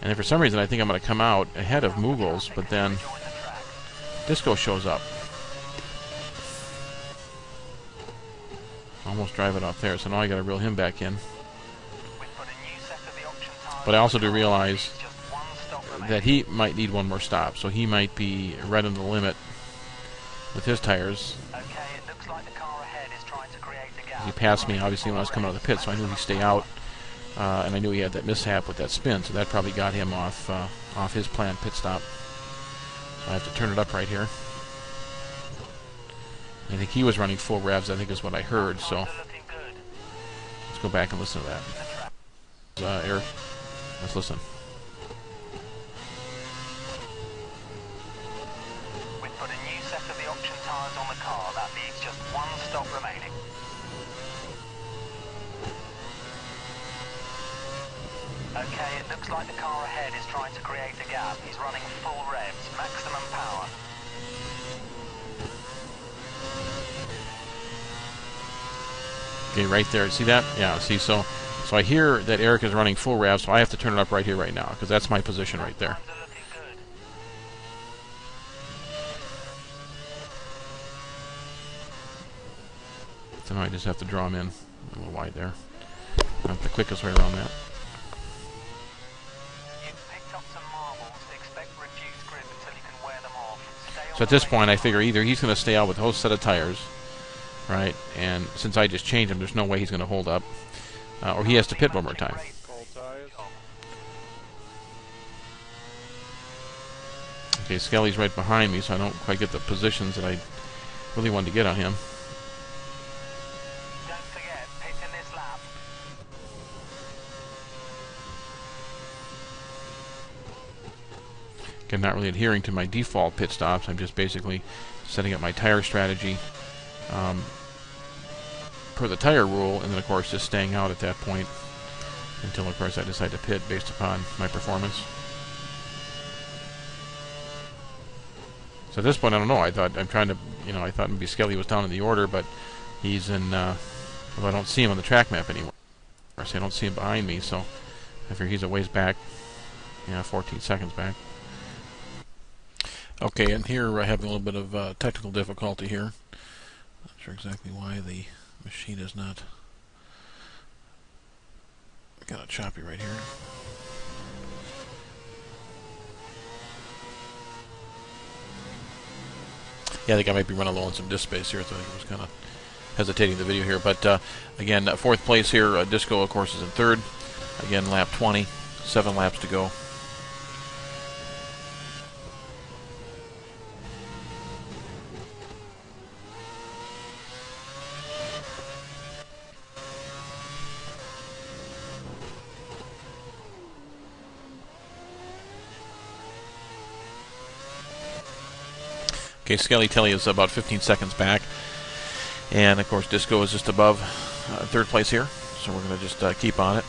And then for some reason I think I'm going to come out ahead of Moogles, but then Disco shows up. Almost drive it off there, so now I got to reel him back in. But I also do realize that he might need one more stop, so he might be right on the limit with his tires. He passed me obviously when I was coming out of the pit, so I knew he'd stay out, and I knew he had that mishap with that spin, so that probably got him off his planned pit stop. So I have to turn it up right here. I think he was running full revs, I think is what I heard, so let's go back and listen to that. Eric, let's listen. We've put a new set of the option tyres on the car. That leaves just one stop remaining. Okay, it looks like the car ahead is trying to create a gap. He's running full revs, maximum power. Okay, right there. See that? Yeah, see, so I hear that Eric is running full rev, so I have to turn it up right here, right now, because that's my position right there. So now I just have to draw him in a little wide there. Not the quickest way around that. So at this point, I figure either he's going to stay out with a whole set of tires, right? And since I just changed him, there's no way he's going to hold up. Or he has to pit one more time. Okay, Skelly's right behind me, so I don't quite get the positions that I really wanted to get on him. Don't forget, pit in this lap. I'm not really adhering to my default pit stops. I'm just basically setting up my tire strategy per the tire rule, and then of course just staying out at that point until of course I decide to pit based upon my performance. So at this point I don't know. I thought I thought maybe Skelly was down in the order, but he's in. Well, I don't see him on the track map anymore. I don't see him behind me, so I figure he's a ways back. Yeah, 14 seconds back. Okay, and here we're having a little bit of technical difficulty here. Not sure exactly why the machine is not. Got a choppy right here. Yeah, I think I might be running low on some disk space here, so I think I was kind of hesitating the video here. But again, fourth place here. Disco, of course, is in third. Again, lap 20, 7 laps to go. Okay, Skelly Telly is about 15 seconds back. And, of course, Disco is just above third place here. So we're going to just keep on it.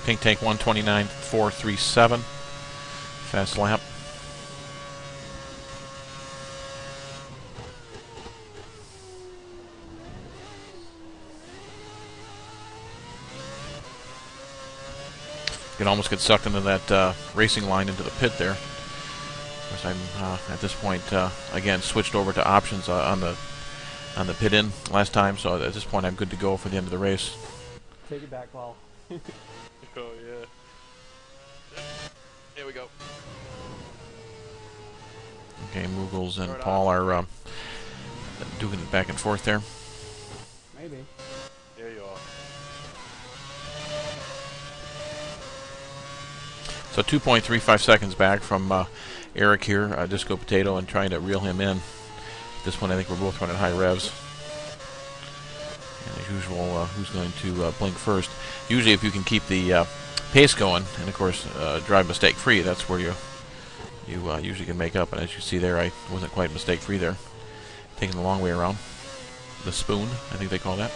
Pink Tank 129.437. Fast lap. You can almost get sucked into that racing line into the pit there. Of course, I'm at this point again switched over to options on the pit in last time, so at this point I'm good to go for the end of the race. Take it back, Paul. Oh yeah. Here we go. Okay, Moogles and Paul are doing it back and forth there. Maybe. There you are. So 2.35 seconds back from Eric here, Disco Potato, and trying to reel him in. At this point, I think we're both running high revs. And as usual, who's going to blink first? Usually, if you can keep the pace going, and of course, drive mistake-free, that's where you usually can make up. And as you see there, I wasn't quite mistake-free there. Taking the long way around. The spoon, I think they call that.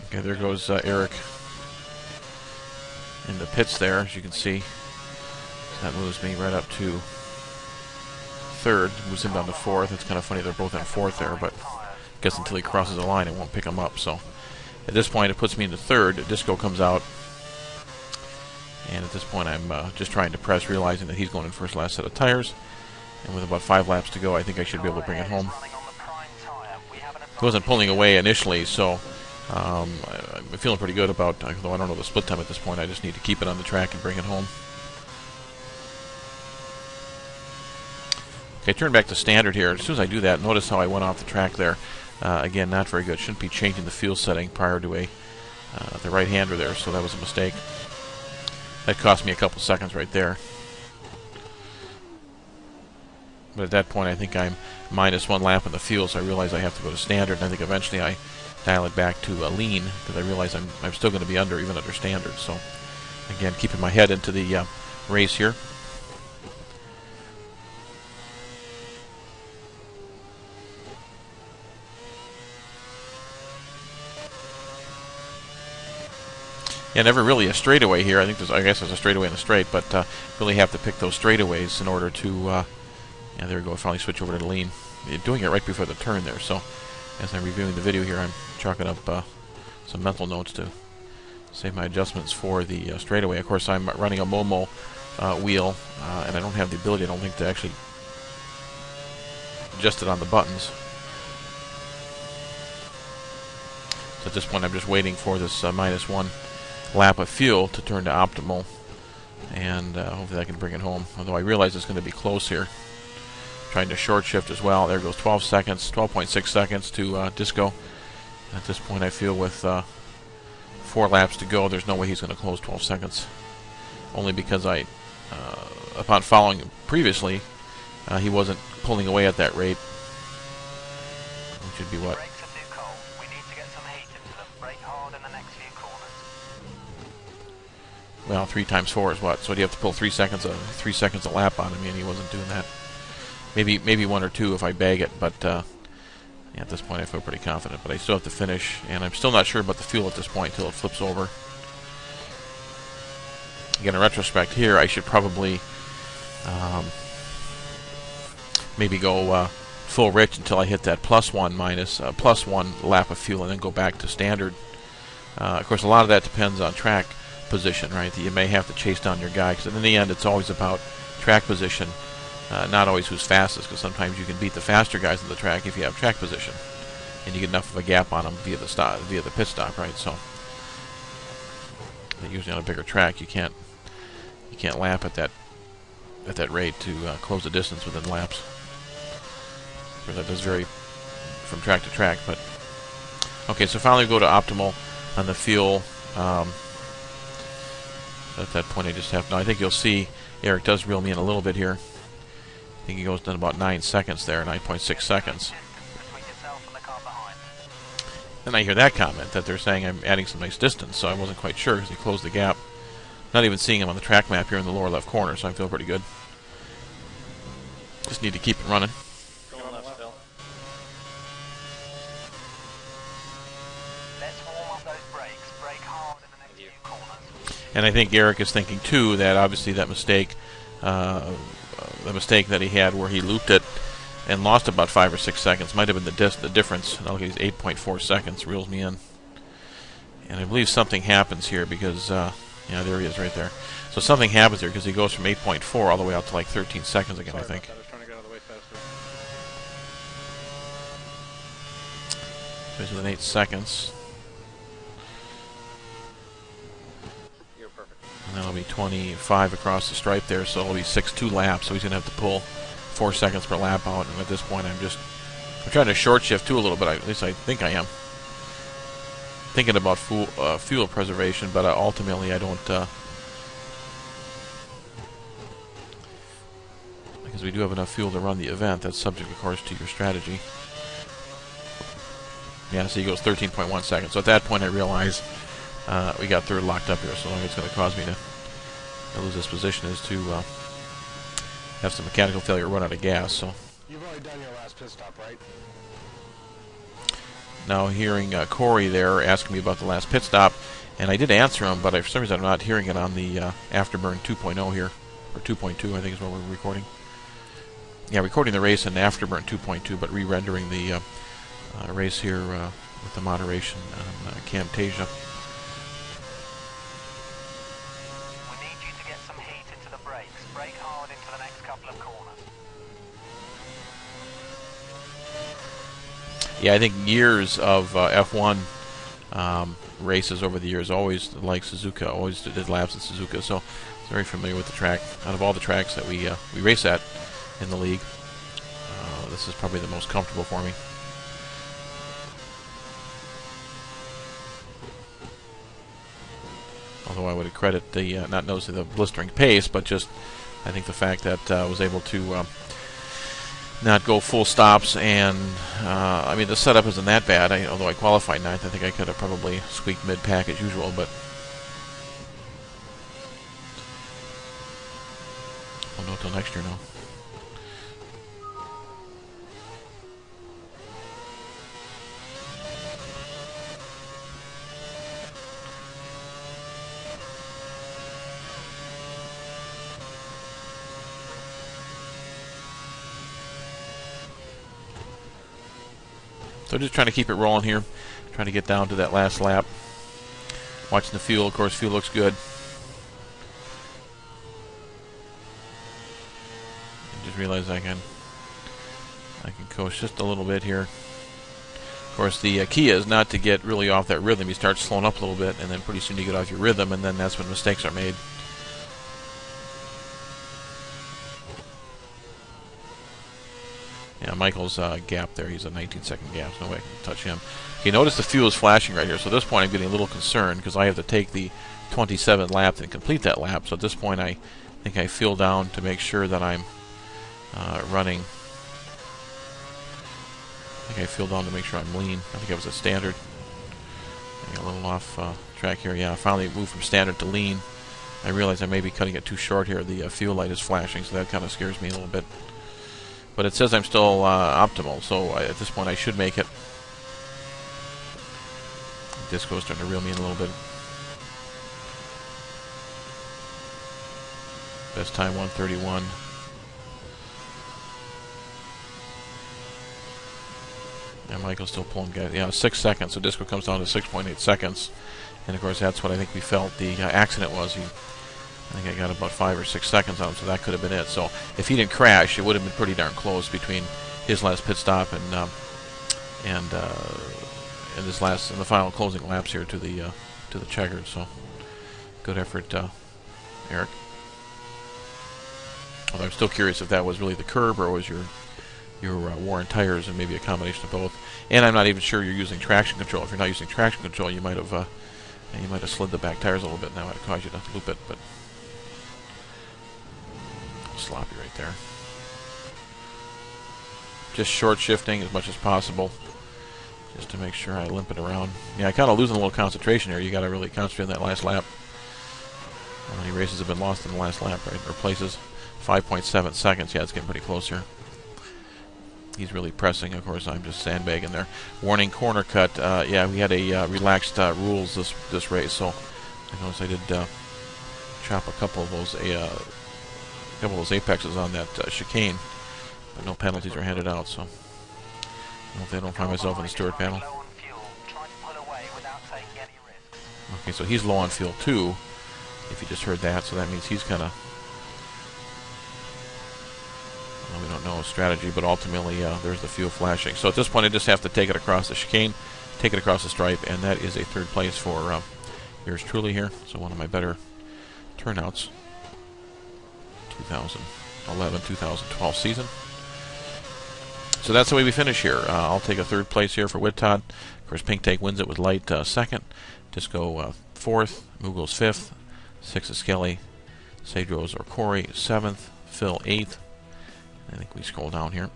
Okay, there goes Eric in the pits there, as you can see. That moves me right up to third, moves him down to fourth. It's kind of funny they're both in fourth there, but I guess until he crosses the line, it won't pick him up. So at this point, it puts me into third. Disco comes out, and at this point, I'm just trying to press, realizing that he's going in for his last set of tires. And with about 5 laps to go, I think I should be able to bring it home. He wasn't pulling away initially, so I'm feeling pretty good about, although I don't know the split time at this point, I just need to keep it on the track and bring it home. Okay, turn back to standard here. As soon as I do that, notice how I went off the track there. Again, not very good. Shouldn't be changing the fuel setting prior to the right-hander there, so that was a mistake. That cost me a couple seconds right there. But at that point, I think I'm -1 lap in the fuel, so I realize I have to go to standard, and I think eventually I dial it back to lean, because I realize I'm still going to be even under standard. So, again, keeping my head into the race here. Yeah, never really a straightaway here. I guess there's a straightaway in the straight, but really have to pick those straightaways in order to... yeah, there we go. I finally switch over to the lean. You're doing it right before the turn there, so as I'm reviewing the video here, I'm chalking up some mental notes to save my adjustments for the straightaway. Of course, I'm running a Momo wheel, and I don't have the ability, I don't think, to actually adjust it on the buttons. So at this point, I'm just waiting for this -1 lap of fuel to turn to optimal, and hopefully I can bring it home. Although I realize it's going to be close here. Trying to short shift as well. There goes 12 seconds, 12.6 seconds to Disco. At this point, I feel with 4 laps to go, there's no way he's going to close 12 seconds. Only because upon following him previously, he wasn't pulling away at that rate. Which would be what? Brakes are too cold. We need to get some heat into them. Brake hard in the next few corners. Well, 3 times 4 is what? So do you have to pull 3 seconds a lap on him, and he wasn't doing that. Maybe 1 or 2 if I bag it, but yeah, at this point I feel pretty confident. But I still have to finish, and I'm still not sure about the fuel at this point until it flips over. Again, in retrospect here, I should probably maybe go full rich until I hit that +1 lap of fuel, and then go back to standard. Of course, a lot of that depends on track position, right? That you may have to chase down your guy, because in the end, it's always about track position. Not always who's fastest, because sometimes you can beat the faster guys on the track if you have track position, and you get enough of a gap on them via the pit stop, right? So usually on a bigger track, you can't lap at that rate to close the distance within laps. So that does vary from track to track, but okay. So finally, we go to optimal on the fuel. At that point, I just have. Now I think you'll see Eric does reel me in a little bit here. I think he goes down about 9 seconds there, 9.6 seconds. Then I hear that comment that they're saying I'm adding some nice distance, so I wasn't quite sure because he closed the gap. Not even seeing him on the track map here in the lower left corner, so I feel pretty good. Just need to keep it running. Going left still. Let's warm up those brakes. Brake hard in the next few corners. And I think Eric is thinking too that obviously that mistake, the mistake that he had where he looped it and lost about 5 or 6 seconds might have been the difference. Now look at these 8.4 seconds, reels me in. And I believe something happens here because, yeah, there he is right there. So something happens here because he goes from 8.4 all the way out to like 13 seconds again, I think. I was trying to get out of the way faster. So he's within 8 seconds. You're perfect. And that'll be 25 across the stripe there, so it'll be 2 laps, so he's going to have to pull 4 seconds per lap out, and at this point I'm trying to short shift too a little bit, at least I think I am. Thinking about fuel preservation, but ultimately I don't, because we do have enough fuel to run the event. That's subject, of course, to your strategy. Yeah, so he goes 13.1 seconds. So at that point I realize we got third locked up here, so the only thing it's going to cause me to lose this position is to have some mechanical failure, run out of gas. So You've already done your last pit stop, right? now hearing Corey there asking me about the last pit stop, and I did answer him, but for some reason I'm not hearing it on the Afterburn 2.0 here, or 2.2 I think is what we're recording. Yeah, recording the race in Afterburn 2.2, but re-rendering the race here with the moderation on Camtasia. We need you to get some heat into the brakes. Brake hard into the next couple of corners. Yeah, I think years of F1 races over the years, always like Suzuka, always did laps at Suzuka, so very familiar with the track. Out of all the tracks that we race at in the league, this is probably the most comfortable for me. Although I would credit the not noticing the blistering pace, but just I think the fact that I was able to not go full stops, and I mean the setup isn't that bad. Although I qualified ninth, I think I could have probably squeaked mid-pack as usual, but we'll know until next year now. So just trying to keep it rolling here, trying to get down to that last lap. Watching the fuel, of course, fuel looks good. I just realized I can coast just a little bit here. Of course, the key is not to get really off that rhythm. You start slowing up a little bit, and then pretty soon you get off your rhythm, and then that's when mistakes are made. Yeah, Michael's gap there, he's a 19-second gap, so no way I can touch him. Okay, notice the fuel is flashing right here, so at this point I'm getting a little concerned because I have to take the 27 lap and complete that lap, so at this point I think I feel down to make sure that I'm running. I think I feel down to make sure I'm lean. I think I was at standard. I got a little off track here. Yeah, I finally moved from standard to lean. I realize I may be cutting it too short here. The fuel light is flashing, so that kind of scares me a little bit. But it says I'm still optimal, so at this point I should make it. Disco's starting to reel me in a little bit. Best time 1:31. Yeah, Michael's still pulling guys. Yeah, 6 seconds, so Disco comes down to 6.8 seconds. And of course that's what I think we felt the accident was. I think I got about 5 or 6 seconds on him, so that could have been it. So if he didn't crash, it would have been pretty darn close between his last pit stop and the final closing laps here to the checkered. So good effort, Eric. Although I'm still curious if that was really the curb or was your worn tires, and maybe a combination of both. And I'm not even sure you're using traction control. If you're not using traction control, you might have slid the back tires a little bit. Now it would cause you to loop it, but sloppy right there. Just short shifting as much as possible, just to make sure I limp it around. Yeah, I kind of losing a little concentration here. You got to really concentrate on that last lap. How many races have been lost in the last lap, right? Or places? 5.7 seconds. Yeah, it's getting pretty close here. He's really pressing. Of course, I'm just sandbagging there. Warning corner cut. Yeah, we had a relaxed rules this race, so I noticed I did chop a couple of those apexes on that chicane, but no penalties are handed out. So I hope I don't find myself in the steward panel. Okay, so he's low on fuel too. If you just heard that, so that means he's kind of. Well, we don't know his strategy, but ultimately there's the fuel flashing. So at this point I just have to take it across the chicane, take it across the stripe, and that is a third place for yours truly here. So one of my better turnouts. 2011-2012 season. So that's the way we finish here. I'll take a third place here for Whittod. Of course, Pink Take wins it with Light second. Disco fourth. Moogle's fifth. Sixth is Skelly. Cedros or Corey seventh. Phil eighth. I think we scroll down here.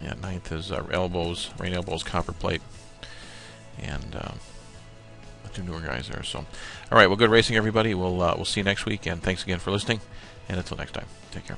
Yeah, ninth is elbows, rain elbows, copper plate, and I two newer guys there. So, all right, well, good racing, everybody. We'll see you next week, and thanks again for listening. And until next time, take care.